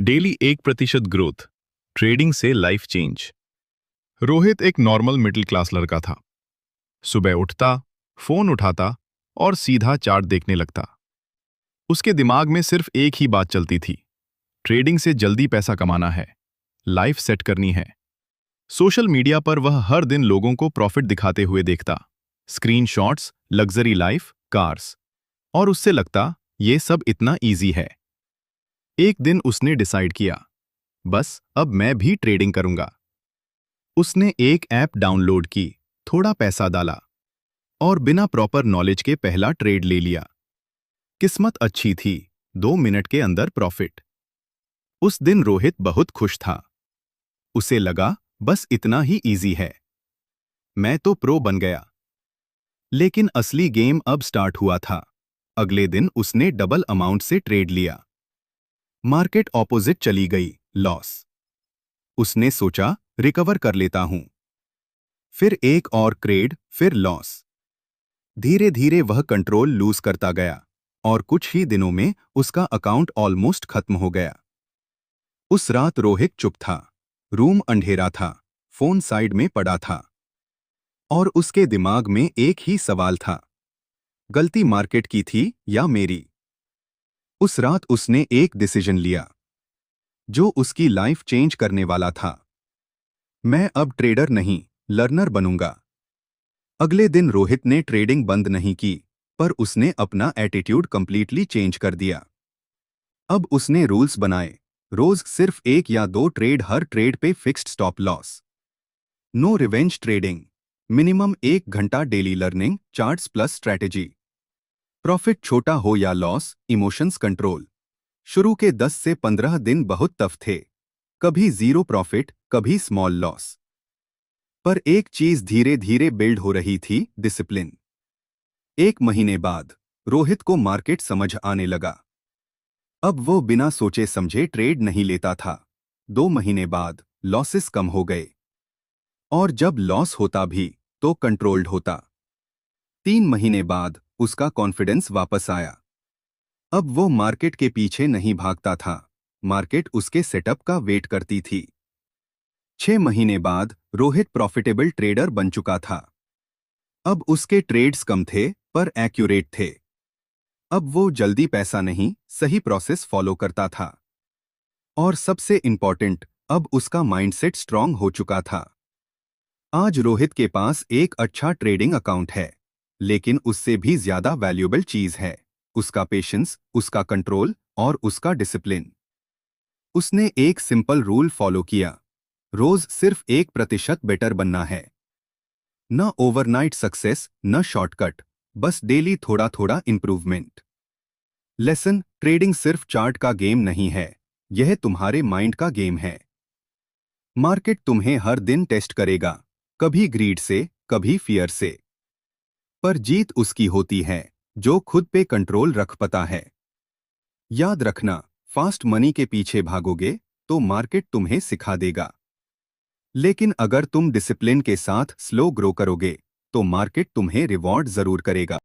Daily 1% growth, trading से life change. Rohit एक normal middle class लड़का था। सुबह उठता, फोन उठाता और सीधा चार्ट देखने लगता। उसके दिमाग में सिर्फ एक ही बात चलती थी, ट्रेडिंग से जल्दी पैसा कमाना है, लाइफ सेट करनी है। सोशल मीडिया पर वह हर दिन लोगों को प्रॉफिट दिखाते हुए देखता, स्क्रीनशॉट्स, लग्जरी लाइफ, कार्स, और उससे लगता ये सब इतना इजी है। एक दिन उसने डिसाइड किया, बस अब मैं भी ट्रेडिंग करूंगा। उसने एक ऐप डाउनलोड की, थोड़ा पैसा डाला और बिना प्रॉपर नॉलेज के पहला ट्रेड ले लिया। किस्मत अच्छी थी, 2 मिनट के अंदर प्रॉफिट। उस दिन रोहित बहुत खुश था। उसे लगा बस इतना ही इजी है, मैं तो प्रो बन गया। लेकिन असली गेम अब स्टार्ट हुआ था। अगले दिन उसने डबल अमाउंट से ट्रेड लिया। मार्केट ऑपोजिट चली गई, लॉस। उसने सोचा रिकवर कर लेता हूं। फिर एक और ट्रेड, फिर लॉस। धीरे धीरे वह कंट्रोल लूज करता गया और कुछ ही दिनों में उसका अकाउंट ऑलमोस्ट खत्म हो गया। उस रात रोहित चुप था। रूम अंधेरा था, फोन साइड में पड़ा था और उसके दिमाग में एक ही सवाल था, गलती मार्केट की थी या मेरी। उस रात उसने एक डिसीजन लिया जो उसकी लाइफ चेंज करने वाला था। मैं अब ट्रेडर नहीं, लर्नर बनूंगा। अगले दिन रोहित ने ट्रेडिंग बंद नहीं की, पर उसने अपना एटीट्यूड कंप्लीटली चेंज कर दिया। अब उसने रूल्स बनाए, रोज सिर्फ 1 या 2 ट्रेड, हर ट्रेड पे fixed stop loss. No revenge trading, minimum 1 घंटा daily learning, charts plus strategy. Profit छोटा हो या लॉस, इमोशंस कंट्रोल। शुरू के 10 से 15 दिन बहुत टफ थे, कभी जीरो प्रॉफिट, कभी स्मॉल लॉस। पर एक चीज धीरे धीरे बिल्ड हो रही थी, डिसिप्लिन। 1 महीने बाद रोहित को मार्केट समझ आने लगा। अब वो बिना सोचे समझे ट्रेड नहीं लेता था। 2 महीने बाद लॉसेस कम हो गए और जब लॉस होता भी तो कंट्रोल्ड होता। 3 महीने बाद उसका कॉन्फिडेंस वापस आया। अब वो मार्केट के पीछे नहीं भागता था, मार्केट उसके सेटअप का वेट करती थी। 6 महीने बाद रोहित प्रॉफिटेबल ट्रेडर बन चुका था। अब उसके ट्रेड्स कम थे पर एक्यूरेट थे। अब वो जल्दी पैसा नहीं, सही प्रोसेस फॉलो करता था। और सबसे इंपॉर्टेंट, अब उसका माइंडसेट स्ट्रांग हो चुका था। आज रोहित के पास एक अच्छा ट्रेडिंग अकाउंट है, लेकिन उससे भी ज्यादा वैल्यूएबल चीज है उसका पेशेंस, उसका कंट्रोल और उसका डिसिप्लिन। उसने एक सिंपल रूल फॉलो किया, रोज सिर्फ 1% बेटर बनना है। न ओवरनाइट सक्सेस, न शॉर्टकट, बस डेली थोड़ा थोड़ा इंप्रूवमेंट। लेसन, ट्रेडिंग सिर्फ चार्ट का गेम नहीं है, यह तुम्हारे माइंड का गेम है। मार्केट तुम्हें हर दिन टेस्ट करेगा, कभी ग्रीड से, कभी फियर से, पर जीत उसकी होती है जो खुद पे कंट्रोल रख पाता है। याद रखना, फास्ट मनी के पीछे भागोगे तो मार्केट तुम्हें सिखा देगा, लेकिन अगर तुम डिसिप्लिन के साथ स्लो ग्रो करोगे तो मार्केट तुम्हें रिवॉर्ड जरूर करेगा।